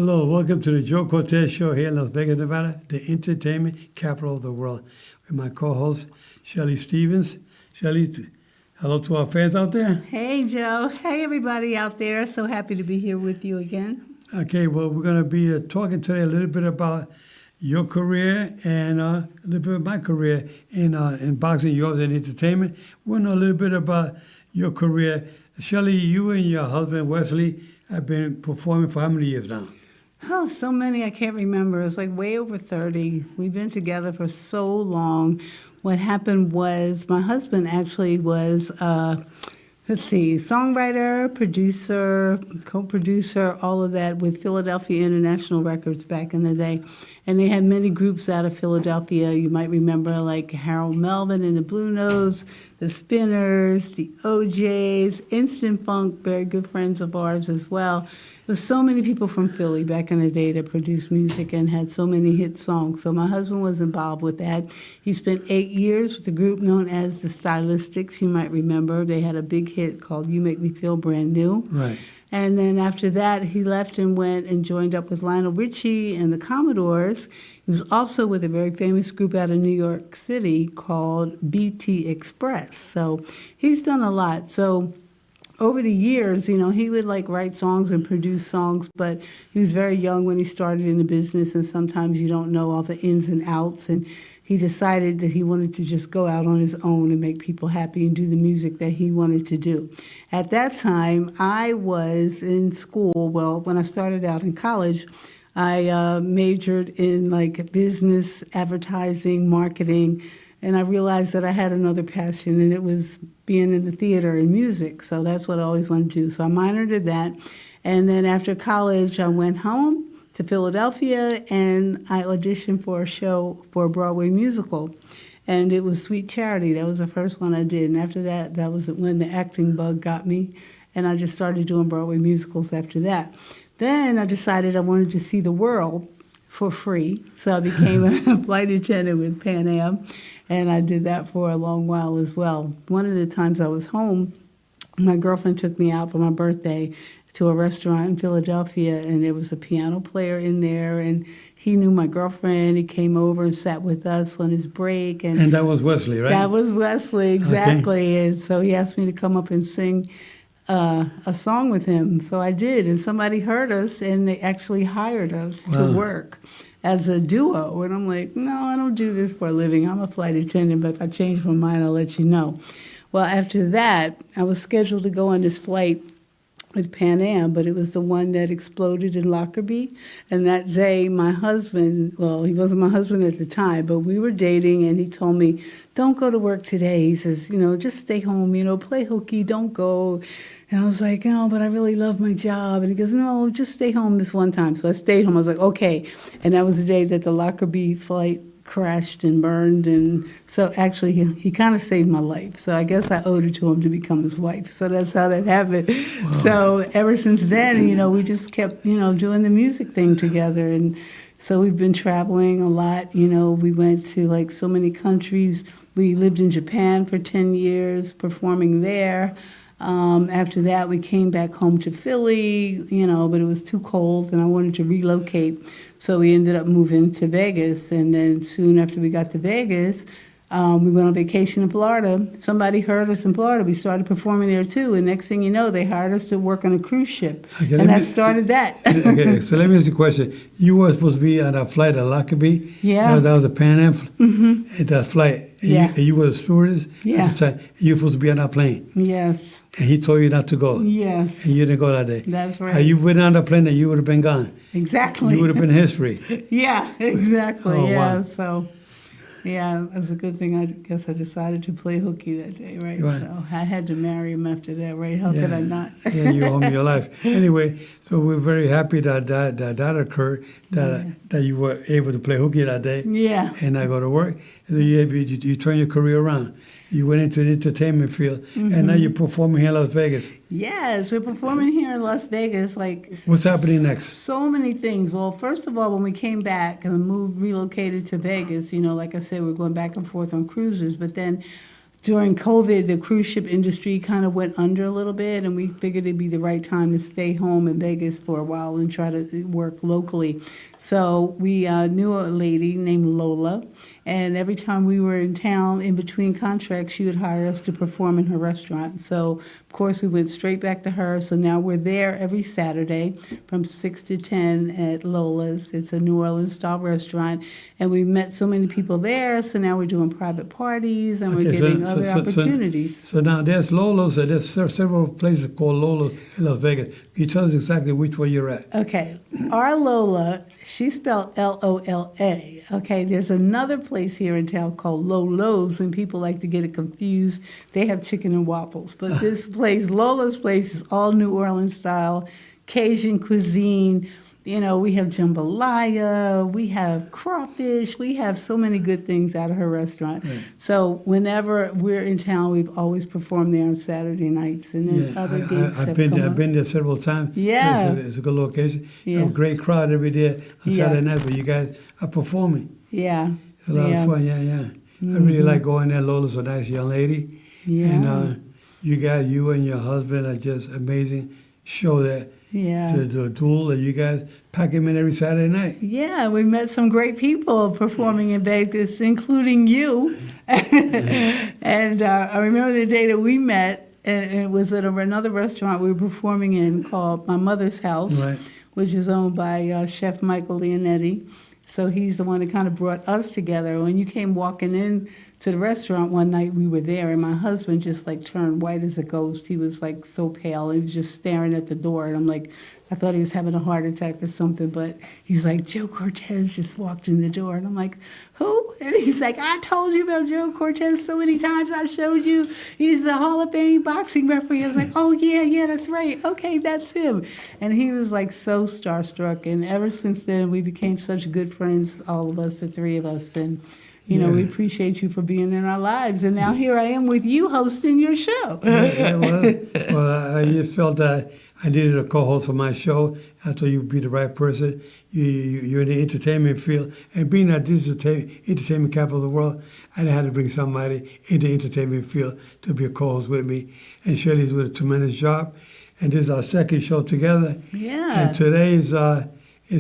Hello, welcome to the Joe Cortez Show here in Las Vegas, Nevada, the entertainment capital of the world, with my co-host, Shelly Stevens. Shelly, hello to our fans out there. Hey, Joe. Hey, everybody out there. So happy to be here with you again. Okay, well, we're going to be talking today a little bit about your career and a little bit of my career in boxing, yours in entertainment. We want to know a little bit about your career. Shelly, you and your husband, Wesley, have been performing for how many years now? Oh, so many I can't remember. It's like way over 30. We've been together for so long. What happened was my husband actually was, songwriter, producer, co-producer, all of that with Philadelphia International Records back in the day. And they had many groups out of Philadelphia. You might remember like Harold Melvin and the Blue Notes, the Spinners, the OJs, Instant Funk, very good friends of ours as well. There was so many people from Philly back in the day that produced music and had so many hit songs. So my husband was involved with that. He spent 8 years with a group known as the Stylistics. You might remember they had a big hit called You Make Me Feel Brand New. Right. And then after that, he left and went and joined up with Lionel Richie and the Commodores. He was also with a very famous group out of New York City called BT Express. So he's done a lot. So over the years, you know, he would like write songs and produce songs, but he was very young when he started in the business, and sometimes you don't know all the ins and outs. And he decided that he wanted to just go out on his own and make people happy and do the music that he wanted to do. At that time, I was in school. Well, when I started out in college, I majored in like business, advertising, marketing, and I realized that I had another passion, and it was being in the theater and music. So that's what I always wanted to do. So I minored in that. And then after college, I went home to Philadelphia, and I auditioned for a show for a Broadway musical. And it was Sweet Charity. That was the first one I did. And after that, that was when the acting bug got me. And I just started doing Broadway musicals after that. Then I decided I wanted to see the world for free. So I became a flight attendant with Pan Am, and I did that for a long while as well. One of the times I was home, my girlfriend took me out for my birthday to a restaurant in Philadelphia, and there was a piano player in there, and he knew my girlfriend. He came over and sat with us on his break. And that was Wesley, right? That was Wesley, exactly. Okay. And so he asked me to come up and sing a song with him. So I did, and somebody heard us, and they actually hired us to work as a duo. And I'm like, no, I don't do this for a living. I'm a flight attendant, but if I change my mind, I'll let you know. Well, after that, I was scheduled to go on this flight with Pan Am, but it was the one that exploded in Lockerbie. And that day, my husband, well, he wasn't my husband at the time, but we were dating, and he told me, don't go to work today. He says, you know, just stay home, you know, play hooky, don't go. And I was like, no, but I really love my job. And he goes, no, just stay home this one time. So I stayed home. I was like, okay. And that was the day that the Lockerbie flight crashed and burned. And so actually he kind of saved my life. So I guess I owed it to him to become his wife. So that's how that happened. Wow. So ever since then, you know, we just kept, you know, doing the music thing together. And so we've been traveling a lot. You know, we went to like so many countries. We lived in Japan for 10 years, performing there. After that, we came back home to Philly, you know, but it was too cold, and I wanted to relocate. So we ended up moving to Vegas, and then soon after we got to Vegas, we went on vacation in Florida. Somebody heard us in Florida. We started performing there, too, and next thing you know, they hired us to work on a cruise ship, okay, and that started that. Okay, so let me ask you a question. You were supposed to be on a flight at Lockerbie. Yeah. That was a Pan Am, at that flight. Yeah. And you were a stewardess? Yeah. At the time. You were supposed to be on that plane. Yes. And he told you not to go. Yes. And you didn't go that day. That's right. You went on the plane and you would have been gone. Exactly. You would have been history. Yeah, exactly. Oh, yeah. wow. So, yeah, it was a good thing. I guess I decided to play hooky that day, right? Right. So I had to marry him after that, right? How could I not? Yeah, you owe me your life. Anyway, so we're very happy that occurred, that you were able to play hooky that day. Yeah. And not go to work. So you turn your career around. You went into the entertainment field, and now you're performing here in Las Vegas. Yes, we're performing here in Las Vegas. Like, what's happening next? So many things. Well, first of all, when we came back and relocated to Vegas, you know, like I said, we're going back and forth on cruises. But then during COVID, the cruise ship industry kind of went under a little bit, and we figured it'd be the right time to stay home in Vegas for a while and try to work locally. So we knew a lady named Lola, and every time we were in town in between contracts, she would hire us to perform in her restaurant. So, of course, we went straight back to her. So now we're there every Saturday from 6 to 10 at Lola's. It's a New Orleans-style restaurant, and we met so many people there, so now we're doing private parties, and we're getting other opportunities. So now there's Lola's, and there's several places called Lola's in Las Vegas. Can you tell us exactly which one you're at? Okay, our Lola, she's spelled Lola. Okay, there's another place here in town called Lolo's, and people like to get it confused. They have chicken and waffles, but this place, Lola's place, is all New Orleans style, Cajun cuisine. You know, we have jambalaya, we have crawfish, we have so many good things out of her restaurant. Right. So whenever we're in town, we've always performed there on Saturday nights, and then other gigs I've been there several times. Yeah. It's a good location. Yeah. A great crowd every day on Saturday night, but you guys are performing. Yeah. It's a lot of fun, yeah. Mm-hmm. I really like going there. Lola's a nice young lady. Yeah. And you and your husband are just amazing. Show that. Yeah. To the duel, and you guys pack him in every Saturday night. Yeah, we met some great people performing in Vegas, including you. And I remember the day that we met, and it was at another restaurant we were performing in called My Mother's House, Right. which is owned by Chef Michael Leonetti. So he's the one that kind of brought us together. When you came walking in to the restaurant one night, we were there, and my husband just like turned white as a ghost. He was like so pale. He was just staring at the door, and I'm like, I thought he was having a heart attack or something, but he's like, Joe Cortez just walked in the door. And I'm like, who? And he's like, I told you about Joe Cortez so many times. I showed you. He's the Hall of Fame boxing referee. I was like, oh, yeah, that's right. Okay, that's him. And he was like so starstruck. And ever since then, we became such good friends, all of us, the three of us. And you know, we appreciate you for being in our lives. And now here I am with you hosting your show. Well, I just felt that I needed a co-host for my show. I thought you'd be the right person. You're in the entertainment field. And being at this entertainment capital of the world, I had to bring somebody in the entertainment field to be a co-host with me. And Shirley's doing a tremendous job. And this is our second show together. Yeah. And today is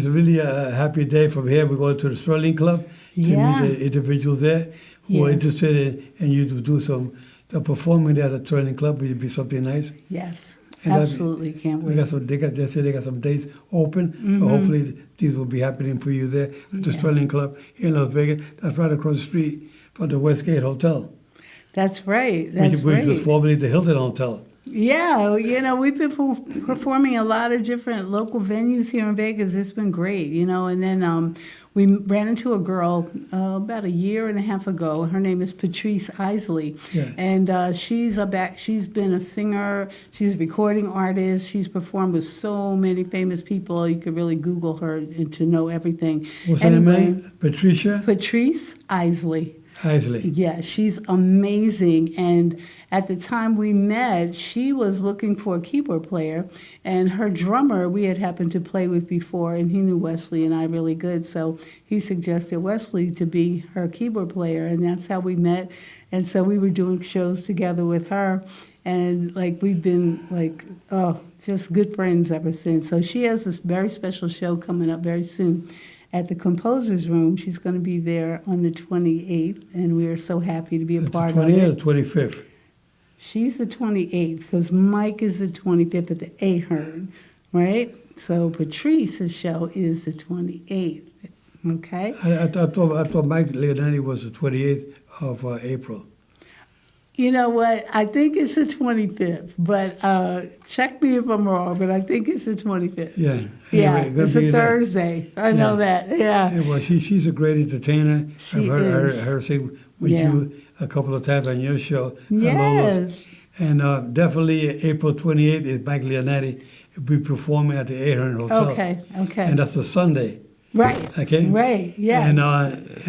really a happy day. From here, we're going to the Sterling Club to meet the individuals there who are interested in you to do some performing there at the Sterling Club. Would be something nice? Yes, and absolutely. Can't wait. They said they got some dates open, so hopefully these will be happening for you there at the Sterling Club here in Las Vegas. That's right across the street from the Westgate Hotel. That's right. Which was formerly the Hilton Hotel. Yeah, you know, we've been performing a lot of different local venues here in Vegas. It's been great, you know. And then we ran into a girl about a year and a half ago. Her name is Patrice Isley. Yeah. And she's been a singer. She's a recording artist. She's performed with so many famous people. You could really Google her and to know everything. What's her name? Patricia? Patrice Isley. Isley. Yeah, she's amazing. And at the time we met, she was looking for a keyboard player. And her drummer we had happened to play with before, and he knew Wesley and I really good. So he suggested Wesley to be her keyboard player, and that's how we met. And so we were doing shows together with her. And like we've been like, just good friends ever since. So she has this very special show coming up very soon at the Composer's Room. She's going to be there on the 28th, and we are so happy to be a part of it. The 20th or 25th? She's the 28th, because Mike is the 25th at the Ahern, right? So Patrice's show is the 28th, okay? I thought Mike Leonetti was the 28th of April. You know what? I think it's the 25th, but check me if I'm wrong, but I think it's the 25th. Yeah. Anyway, it's a Thursday. I know that, yeah. Well, she's a great entertainer. She I've heard is. her sing with you a couple of times on your show. Yes. And definitely April 28th is Mike Leonetti. He'll be performing at the Ahern Hotel. Okay. And that's a Sunday. Right. Okay? Right, yeah. And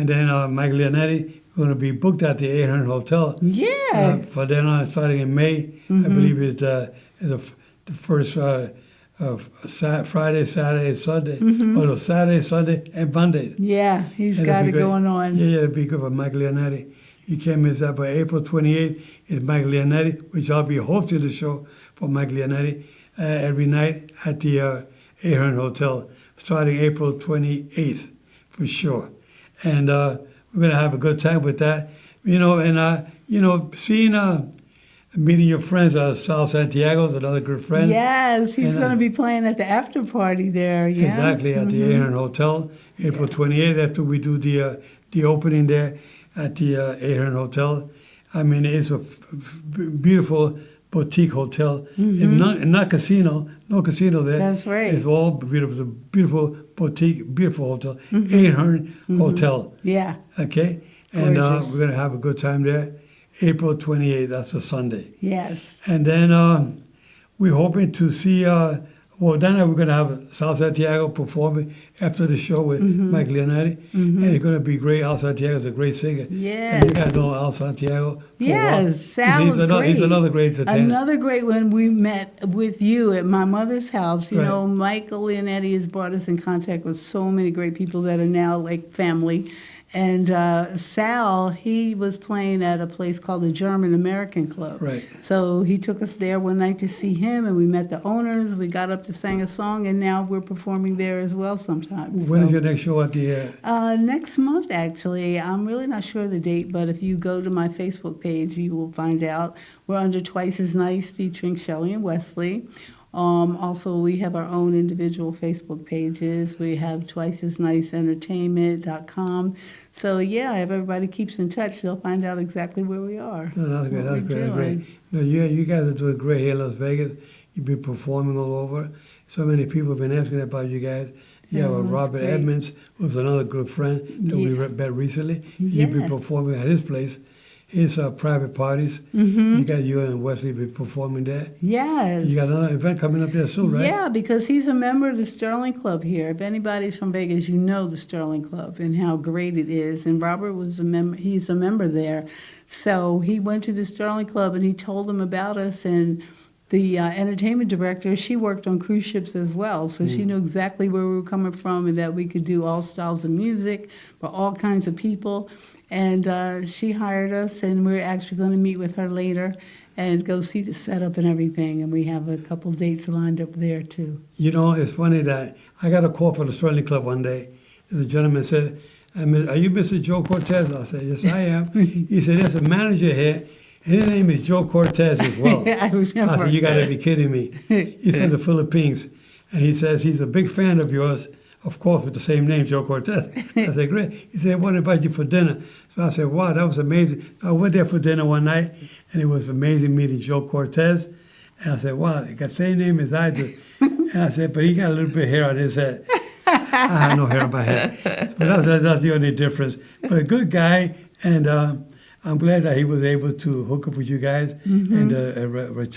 then Mike Leonetti going to be booked at the Ahern Hotel. Yeah. For then on, starting in May, I believe it's the first Friday, Saturday, Sunday. Oh, no, Saturday, Sunday, and Monday. Yeah, he's got it going on. Yeah, it'd be good for Mike Leonetti. You can't miss that. But April 28th is Mike Leonetti, which I'll be hosting the show for Mike Leonetti every night at the Ahern Hotel, starting April 28th, for sure. And we're going to have a good time with that. Seeing... meeting your friends, Sal Santiago is another good friend. Yes, he's going to be playing at the after party there. Yeah, exactly, at the Ahern Hotel, April 28th, after we do the opening there at the Ahern Hotel. I mean, it's a beautiful boutique hotel, and not casino, no casino there. That's right. It's all beautiful. It's a beautiful boutique, beautiful hotel, Ahern Hotel. Yeah. Okay, and Gorgeous. we're going to have a good time there. April 28th, that's a Sunday. Yes. And then we're hoping to see, then we're going to have Sal Santiago performing after the show with Mike Leonetti. And it's going to be great. Al Santiago's a great singer. Yes. And you guys know Al Santiago. Yes, Sal is great. He's another great entertainer. Another great one. We met with you at my mother's house. You Right. know, Michael Leonetti has brought us in contact with so many great people that are now like family. And Sal, he was playing at a place called the German American Club. Right. So he took us there one night to see him, and we met the owners. We got up to sing a song, and now we're performing there as well sometimes. When is your next show at the... Next month, actually. I'm really not sure of the date, but if you go to my Facebook page, you will find out. We're under Twice as Nice, featuring Shelley and Wesley. Also, we have our own individual Facebook pages. We have twiceasniceentertainment.com. So, yeah, if everybody keeps in touch, they'll find out exactly where we are. No, that's great. what That's we're great. That's doing. great. No, you guys are doing great here in Las Vegas. You've been performing all over. So many people have been asking about you guys. Yeah, Oh, that's Robert great. Edmonds, who's another good friend that we Yeah. met recently. You've been Yeah. performing at his place, his private parties. You and Wesley been performing there. Yes. You got another event coming up there soon, right? Yeah, because he's a member of the Sterling Club here. If anybody's from Vegas, you know the Sterling Club and how great it is. And Robert was a member. He's a member there. So he went to the Sterling Club and he told them about us. And the entertainment director, she worked on cruise ships as well. So she knew exactly where we were coming from and that we could do all styles of music for all kinds of people. And she hired us, and we're actually going to meet with her later and go see the setup and everything. And we have a couple dates lined up there, too. You know, it's funny that I got a call from the Sterling Club one day. The gentleman said, "Are you Mr. Joe Cortez?" I said, "Yes, I am." He said, "There's a manager here, and his name is Joe Cortez as well." I remember. I said, "You got to be kidding me." He's from the Philippines. And he says he's a big fan of yours, of course, with the same name, Joe Cortez. I said, "Great." He said, "I want to invite you for dinner." So I said, "Wow, that was amazing." So I went there for dinner one night, and it was amazing meeting Joe Cortez. And I said, "Wow, he got the same name as I do." And I said, "But he got a little bit of hair on his head." I have no hair on my head. But that's the only difference. But a good guy, and I'm glad that he was able to hook up with you guys. And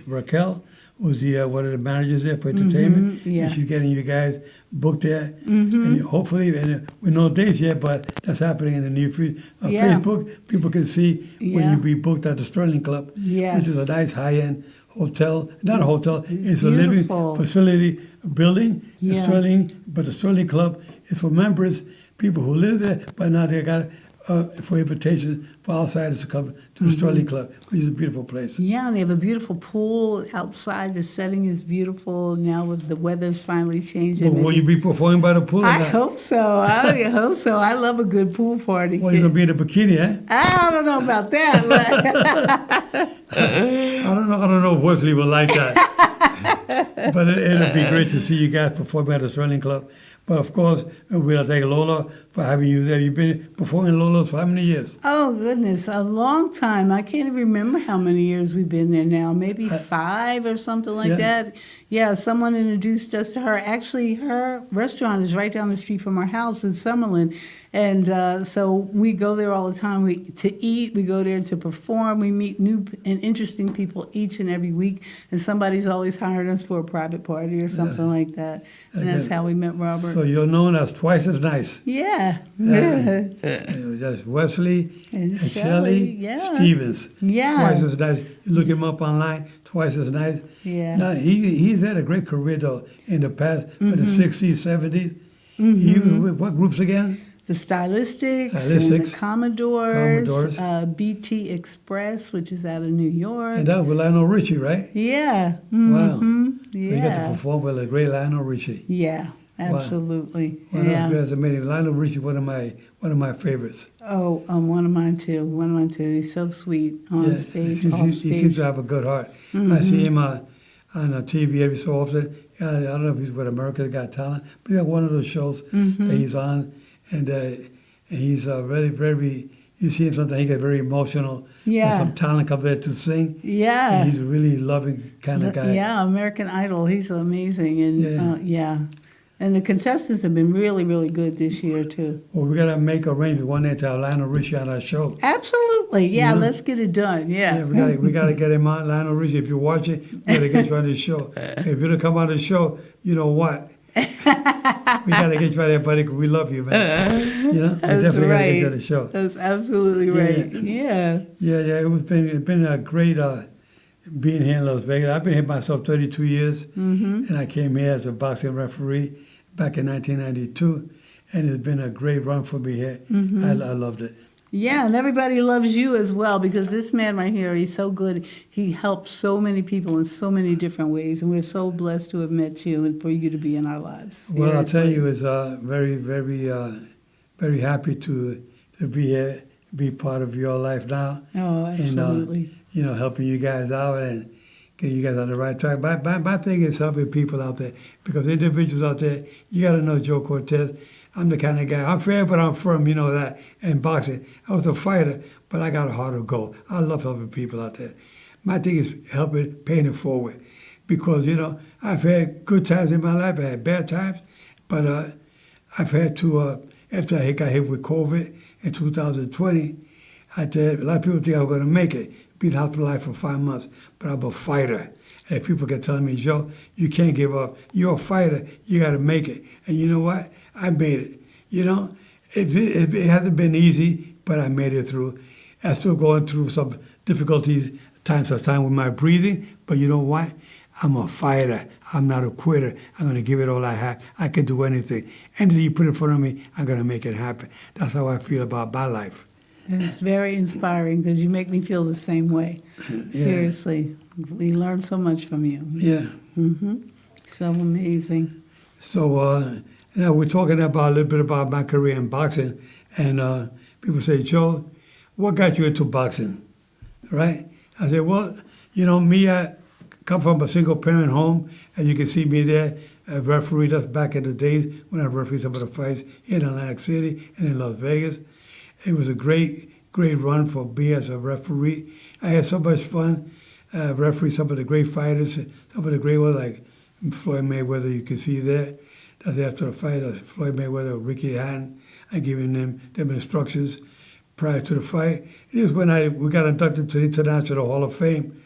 Raquel was one of the managers there for entertainment. Yeah. And she's getting you guys booked there. And hopefully, and with no dates yet, but that's happening in the near future. On Yeah. Facebook, people can see when Yeah. you be booked at the Sterling Club, Yes. which is a nice high-end hotel. Not a hotel, it's a living beautiful. facility building. The Yeah. But the Sterling Club is for members, people who live there, but now they got for invitations for outsiders to come to the Sterling Club, which is a beautiful place. Yeah, and they have a beautiful pool outside. The setting is beautiful. Now with the weather's finally changing. But will you be performing by the pool or I not? hope so. I hope so. I love a good pool party. Well, you're going to be in a bikini, eh? I don't know about that. But I don't know if Wesley will like that. But it'll be great to see you guys perform at the Sterling Club. But of course, we'll thank Lola for having you there. You've been performing Lola's for how many years? oh goodness, a long time. I can't even remember how many years we've been there now. Maybe 5 or something like Yeah. that. Yeah, someone introduced us to her. Actually, her restaurant is right down the street from our house in Summerlin. And so we go there all the time to eat. We go there to perform. We meet new and interesting people each and every week. And somebody's always hired us for a private party or something like that. And that's how we met Robert. So you're known as Twice as Nice. Yeah. That's Wesley And and Shelley, Shelley yeah. Stevens. Yeah. Twice as Nice. You look him up online, Twice as Nice. Yeah. Now, he's had a great career, though, in the past, for the 60s, 70s. He was with what groups again? the Stylistics, and Stylistics, the Commodores, Commodores. BT Express, which is out of New York. And that was with Lionel Richie, right? Yeah. Wow. Yeah. You got to perform with the great Lionel Richie. Yeah, absolutely. Well, Yeah. that's amazing. Lionel Richie, one of my favorites. Oh, one of mine too. One of mine too. He's so sweet on stage, off He stage. seems to have a good heart. I see him on TV every so often. I don't know if he's with America's Got Talent, but he has one of those shows that he's on, and he's very, very. You see him sometimes he gets very emotional. Yeah. And some talent up there to sing. Yeah. And he's a really loving kind of guy. Yeah, American Idol. He's amazing, and and the contestants have been really, really good this year too. Well, we gotta make arrangements one day to have Lionel Richie on our show. Absolutely, yeah. Let's get it done. Yeah. We gotta get him on. Lionel Richie, if you're watching, we gotta get you on the show. If you don't come on the show, you know what? We gotta get you out there, buddy, 'cause we love you, man. You know, we That's definitely gotta get you right. on the show. That's absolutely right. Yeah. Yeah. It's been a great being here in Las Vegas. I've been here myself 32 years, and I came here as a boxing referee back in 1992, and it's been a great run for me here. I loved it. Yeah, and everybody loves you as well because this man right here, he's so good. He helps so many people in so many different ways, and we're so blessed to have met you and for you to be in our lives. Well, I'll tell Seriously. you, it's very, very, very happy to be here, be part of your life now. Oh, absolutely. And, helping you guys out and getting you guys on the right track. My thing is helping people out there because individuals out there, you got to know Joe Cortez. I'm the kind of guy, I'm fair, but I'm firm, you know that. In boxing, I was a fighter, but I got a heart of gold. I love helping people out there. My thing is helping, paying it forward. Because, I've had good times in my life, I had bad times, but I've had to, after I got hit with COVID in 2020, a lot of people think I was going to make it, been hospitalized for 5 months, but I'm a fighter. And people kept telling me, Joe, you can't give up. You're a fighter, you got to make it. And you know what? I made it. It hasn't been easy, but I made it through. I'm still going through some difficulties time to time with my breathing, but you know what? I'm a fighter. I'm not a quitter. I'm going to give it all I have. I can do anything. Anything you put in front of me, I'm going to make it happen. That's how I feel about my life. And it's very inspiring because you make me feel the same way. Seriously. We learn so much from you. Yeah. So amazing. So, we're talking about a little bit about my career in boxing, and people say, Joe, what got you into boxing, right? I said, well, me, I come from a single-parent home, and you can see me there, a referee. That's back in the days when I refereed some of the fights in Atlantic City and in Las Vegas. It was a great run for me as a referee. I had so much fun refereeing some of the great fighters, some of the great ones like Floyd Mayweather, you can see there. That's after the fight of Floyd Mayweather, Ricky Hatton, I giving them instructions prior to the fight. It was when we got inducted to the International Hall of Fame,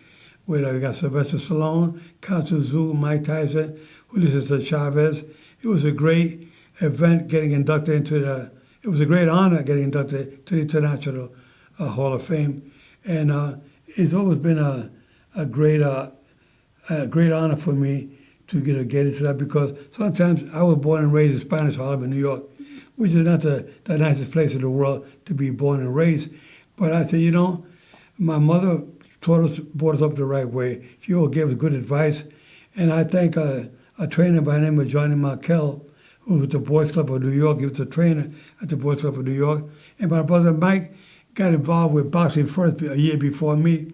where we got Sylvester Stallone, Constance Zhu, Mike Tyson, Julio Chavez. It was a great event getting inducted into it was a great honor getting inducted to the International Hall of Fame. And it's always been a great honor for me to get into that because sometimes I was born and raised in Spanish Harlem in New York, which is not the nicest place in the world to be born and raised. But I said, my mother brought us up the right way. She always gave us good advice. And I thank a trainer by the name of Johnny Markell, who was with the Boys Club of New York. He was a trainer at the Boys Club of New York. And my brother Mike got involved with boxing first a year before me.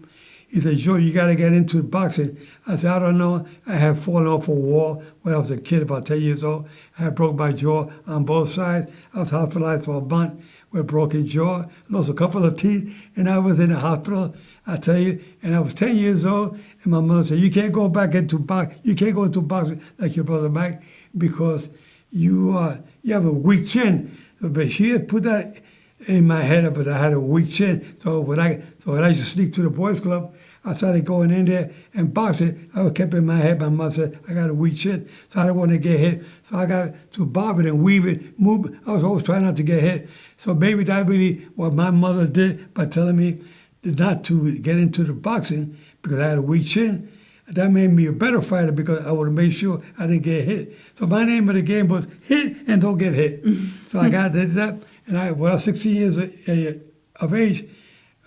He said, Joe, you got to get into boxing. I said, I don't know. I had fallen off a wall when I was a kid, about 10 years old. I had broke my jaw on both sides. I was hospitalized for a month with a broken jaw, lost a couple of teeth, and I was in the hospital, I tell you. And I was 10 years old, and my mother said, you can't go back into boxing. You can't go into boxing like your brother Mike because you have a weak chin. But she had put that in my head, but I had a weak chin. So when I used to sneak to the boys' club, I started going in there and boxing. I kept in my head, my mother said, I got a weak chin, so I didn't want to get hit. So I got to bob it and weave it, move. I was always trying not to get hit. So maybe that really what my mother did by telling me not to get into the boxing because I had a weak chin. That made me a better fighter because I would have made sure I didn't get hit. So my name of the game was hit and don't get hit. So I got into that. And when I was 16 years of age,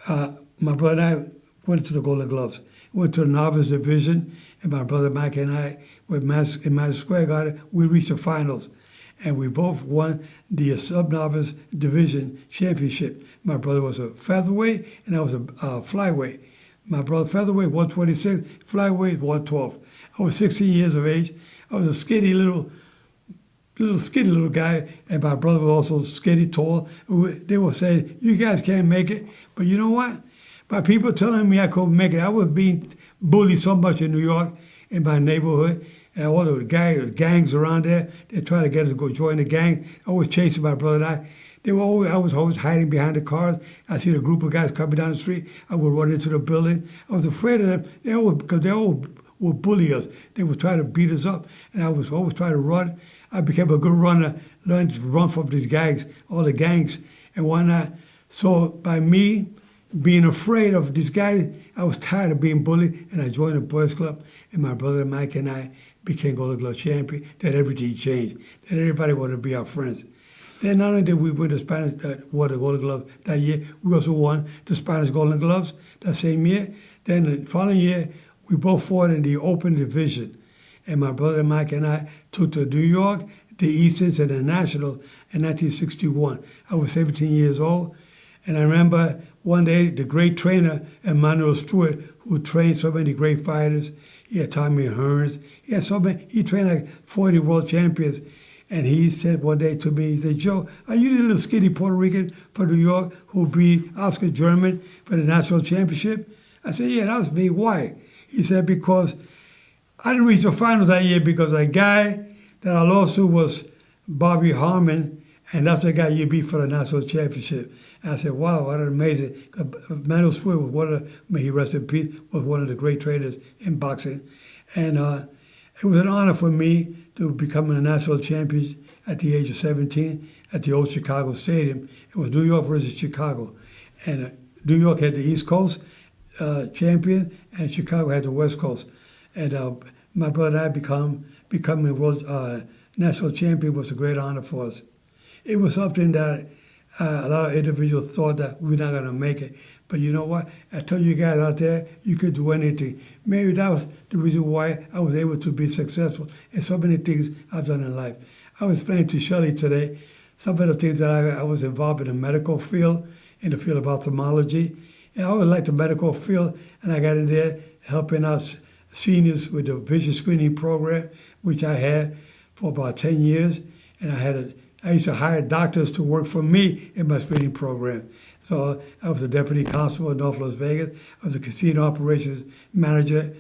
my brother and I went to the Golden Gloves. Went to the novice division, and my brother Mike and I, in Madison Square Garden, we reached the finals. And we both won the sub-novice division championship. My brother was a featherweight, and I was a flyweight. My brother featherweight, 126, flyweight, 112. I was 16 years of age. I was a skinny little guy, and my brother was also skinny, tall. They were saying, "You guys can't make it." But you know what? By people telling me I couldn't make it, I was being bullied so much in New York, in my neighborhood, and all the gangs around there. They tried to get us to go join the gang. I was chasing my brother and I. I was always hiding behind the cars. I see a group of guys coming down the street. I would run into the building. I was afraid of them. Because they all would bully us. They would try to beat us up, and I was always trying to run. I became a good runner, learned to run from these gangs, all the gangs and whatnot. So by me being afraid of these guys, I was tired of being bullied, and I joined the Boys Club, and my brother Mike and I became Golden Glove champion. Then everything changed. Then everybody wanted to be our friends. Then not only did we win the Spanish won the Golden Glove that year, we also won the Spanish Golden Gloves that same year. Then the following year, we both fought in the open division. And my brother Mike and I took to New York, the Easterns, and the National in 1961. I was 17 years old. And I remember one day the great trainer, Emmanuel Stewart, who trained so many great fighters. He had Tommy Hearns. He trained like 40 world champions. And he said one day to me, he said, "Joe, are you the little skinny Puerto Rican from New York who beat Oscar German for the national championship?" I said, "Yeah, that was me. Why?" He said, "Because I didn't reach the final that year because a guy that I lost to was Bobby Harmon, and that's the guy you beat for the national championship." And I said, "Wow, what an amazing." Manuel Swift was may he rest in peace, was one of the great trainers in boxing. And it was an honor for me to become a national champion at the age of 17 at the old Chicago Stadium. It was New York versus Chicago. And New York had the East Coast champion, and Chicago had the West Coast. And my brother and I becoming world national champion was a great honor for us. It was something that a lot of individuals thought that we're not going to make it. But you know what? I tell you guys out there, you could do anything. Maybe that was the reason why I was able to be successful in so many things I've done in life. I was explaining to Shelley today some of the things that I was involved in the medical field, in the field of ophthalmology. And I always liked the medical field, and I got in there helping out seniors with the vision screening program, which I had for about 10 years. And I used to hire doctors to work for me in my screening program. So I was a deputy constable in North Las Vegas. I was a casino operations manager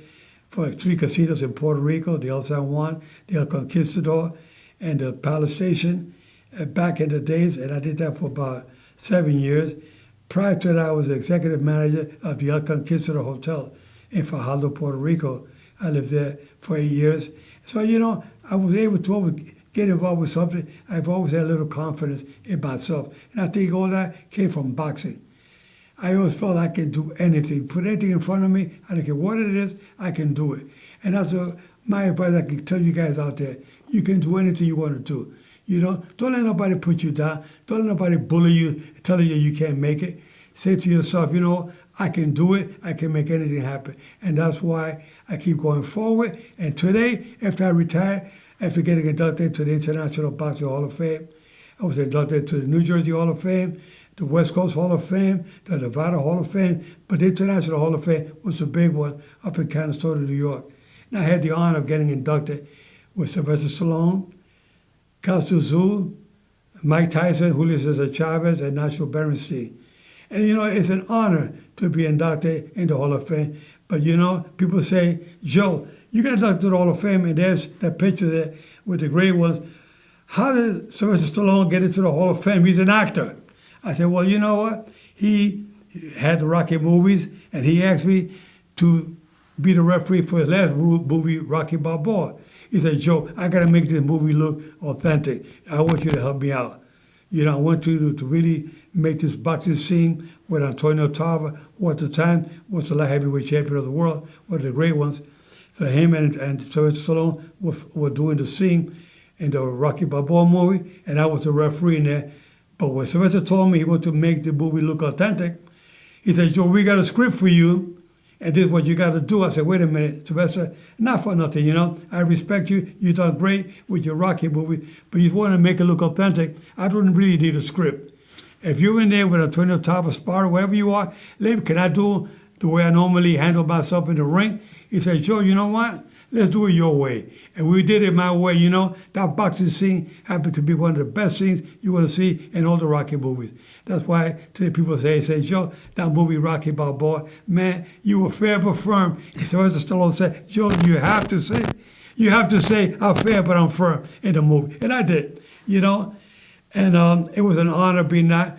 for 3 casinos in Puerto Rico, the El San Juan, the El Conquistador, and the Palace Station back in the days. And I did that for about 7 years. Prior to that, I was the executive manager of the El Conquistador Hotel in Fajardo, Puerto Rico. I lived there for 8 years. So, I was able to get involved with something. I've always had a little confidence in myself. And I think all that came from boxing. I always felt I can do anything. Put anything in front of me, I don't care what it is, I can do it. And that's my advice I can tell you guys out there. You can do anything you want to do. Don't let nobody put you down. Don't let nobody bully you, telling you can't make it. Say to yourself, I can do it. I can make anything happen. And that's why I keep going forward. And today, after I retired, after getting inducted to the International Boxing Hall of Fame, I was inducted to the New Jersey Hall of Fame, the West Coast Hall of Fame, the Nevada Hall of Fame, but the International Hall of Fame was the big one up in Canastota, New York. And I had the honor of getting inducted with Sylvester Stallone, Kelsey Zul, Mike Tyson, Julio Cesar Chavez, and Nacho Berenstein. And it's an honor to be inducted in the Hall of Fame. But people say, "Joe, you got inducted to the Hall of Fame," and there's that picture there with the great ones. How did Sylvester Stallone get into the Hall of Fame? He's an actor. I said, well, you know what? He had the Rocky movies, and he asked me to be the referee for his last movie, Rocky Balboa. He said, "Joe, I got to make this movie look authentic. I want you to help me out. I want you to really make this boxing scene with Antonio Tarver, who at the time was the light heavyweight champion of the world, one of the great ones." So him and Sylvester Stallone were doing the scene in the Rocky Balboa movie, and I was the referee in there But when Sylvester told me he wanted to make the movie look authentic, he said, Joe, we got a script for you, and this is what you got to do. I said, wait a minute, Sylvester, not for nothing, you know. I respect you. You done great with your Rocky movie, but you want to make it look authentic. I don't really need a script. If you're in there with a 20 top of spar, wherever you are, can I do the way I normally handle myself in the ring? He said, Joe, you know what? Let's do it your way. And we did it my way, you know. That boxing scene happened to be one of the best scenes you want to see in all the Rocky movies. That's why today people say, Joe, that movie Rocky Balboa, man, you were fair but firm. And Sylvester Stallone said, Joe, you have to say I'm fair but I'm firm in the movie. And I did, you know. And it was an honor being that.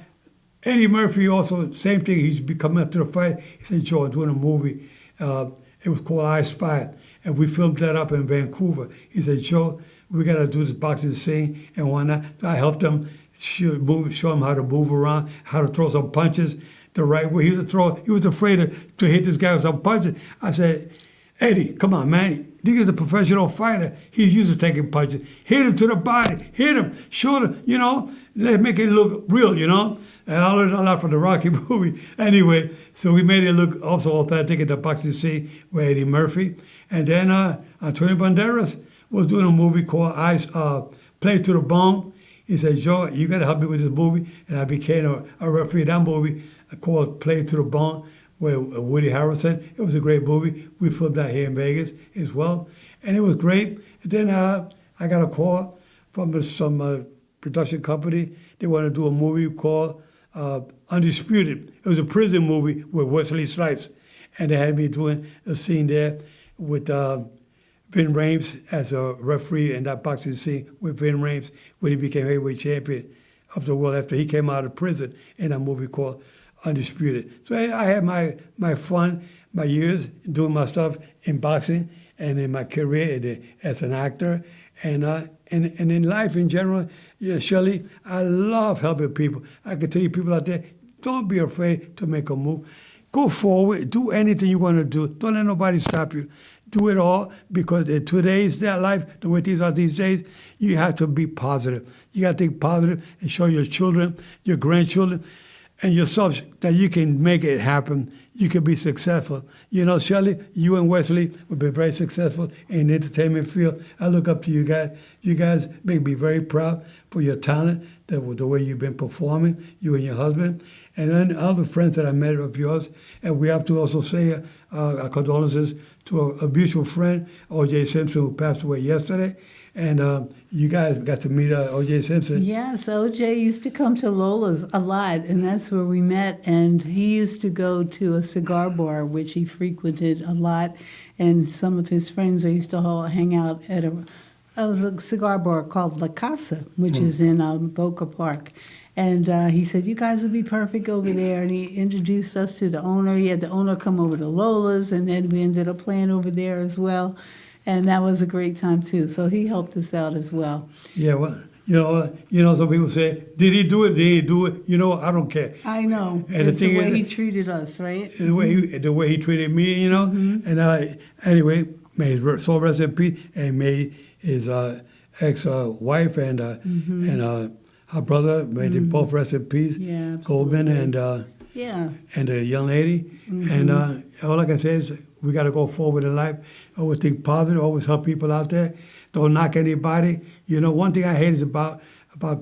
Eddie Murphy also, same thing, he's coming up to the fight. He said, Joe, I'm doing a movie. It was called I Spy. And we filmed that up in Vancouver. He said, Joe, we got to do this boxing scene and whatnot. So I helped him show him how to move around, how to throw some punches the right way. He was afraid to hit this guy with some punches. I said, Eddie, come on, man. This is a professional fighter. He's used to taking punches. Hit him to the body. Hit him. Shoulder, you know. Let's make it look real, you know. And I learned a lot from the Rocky movie. Anyway, so we made it look also authentic in the boxing scene with Eddie Murphy. And then Antonio Banderas was doing a movie called Play to the Bone. He said, Joe, you got to help me with this movie. And I became a referee in that movie called Play to the Bone with Woody Harrelson. It was a great movie. We filmed that here in Vegas as well. And it was great. And then I got a call from some production company. They wanted to do a movie called Undisputed. It was a prison movie with Wesley Snipes. And they had me doing a scene there with Vin Rames as a referee in that boxing scene with Vin Rames when he became heavyweight champion of the world after he came out of prison in a movie called Undisputed. So I had my fun, my years doing my stuff in boxing and in my career as an actor. And in life in general, yeah, Shirley, I love helping people. I can tell you people out there, don't be afraid to make a move. Go forward. Do anything you want to do. Don't let nobody stop you. Do it all because in today's life, the way things are these days, you have to be positive. You got to think positive and show your children, your grandchildren, and yourself that you can make it happen. You can be successful. You know, Shirley, you and Wesley have been very successful in the entertainment field. I look up to you guys. You guys make me very proud for your talent, the way you've been performing, you and your husband. And then other friends that I met of yours. And we have to also say our condolences to a mutual friend, O.J. Simpson, who passed away yesterday. And you guys got to meet O.J. Simpson. Yes, O.J. used to come to Lola's a lot, and that's where we met. And he used to go to a cigar bar, which he frequented a lot. And some of his friends, they used to all hang out at a cigar bar called La Casa, which is in Boca Park. And he said, you guys would be perfect over there. And he introduced us to the owner. He had the owner come over to Lola's, and then we ended up playing over there as well. And that was a great time, too. So he helped us out as well. Yeah, well, you know, some people say, did he do it? Did he do it? You know, I don't care. I know. And it's the way he treated us, right? The way he treated me, you know. Mm-hmm. And anyway, may his soul rest in peace, and may his ex-wife and her brother, may they both rest in peace. Yeah, Goldman and the young lady. Mm-hmm. And all I can say is we got to go forward in life. Always think positive. Always help people out there. Don't knock anybody. You know, one thing I hate is about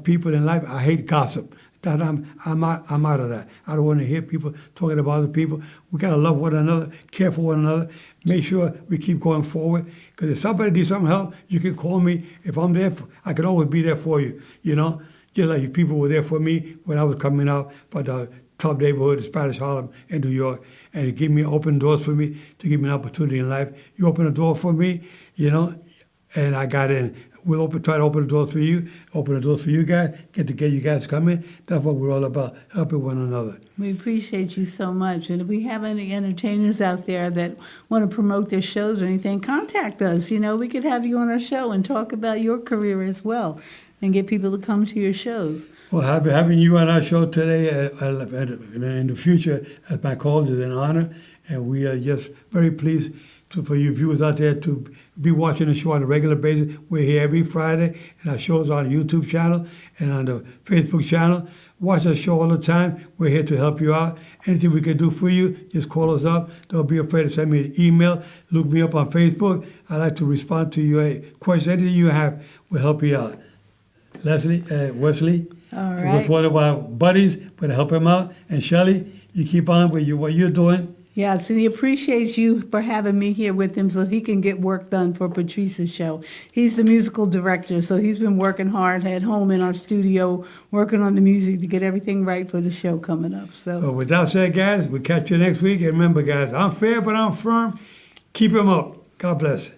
people in life. I hate gossip. That I'm out of that. I don't want to hear people talking about other people. We got to love one another, care for one another, make sure we keep going forward. Because if somebody needs some help, you can call me. If I'm there, I can always be there for you. You know, just like people were there for me when I was coming out for the top neighborhood, Spanish Harlem in New York, and it gave me open doors for me to give me an opportunity in life. You open a door for me, you know, and I got in. We'll try to open the doors for you, open the doors for you guys, get you guys come in. That's what we're all about, helping one another. We appreciate you so much. And if we have any entertainers out there that want to promote their shows or anything, contact us. You know, we could have you on our show and talk about your career as well and get people to come to your shows. Well, having you on our show today in the future as my cause is an honor. And we are just very pleased for you viewers out there to be watching the show on a regular basis. We're here every Friday, and our shows are on the YouTube channel and on the Facebook channel. Watch our show all the time. We're here to help you out. Anything we can do for you, just call us up. Don't be afraid to send me an email. Look me up on Facebook. I like to respond to your questions. Anything you have will help you out. Leslie, Wesley, All with right. one of our buddies, but help him out. And Shelly, you keep on with what you're doing. Yes, and he appreciates you for having me here with him so he can get work done for Patrice's show. He's the musical director, so he's been working hard at home in our studio, working on the music to get everything right for the show coming up. So, Well, with that said, guys, we'll catch you next week. And remember, guys, I'm fair, but I'm firm. Keep him up. God bless.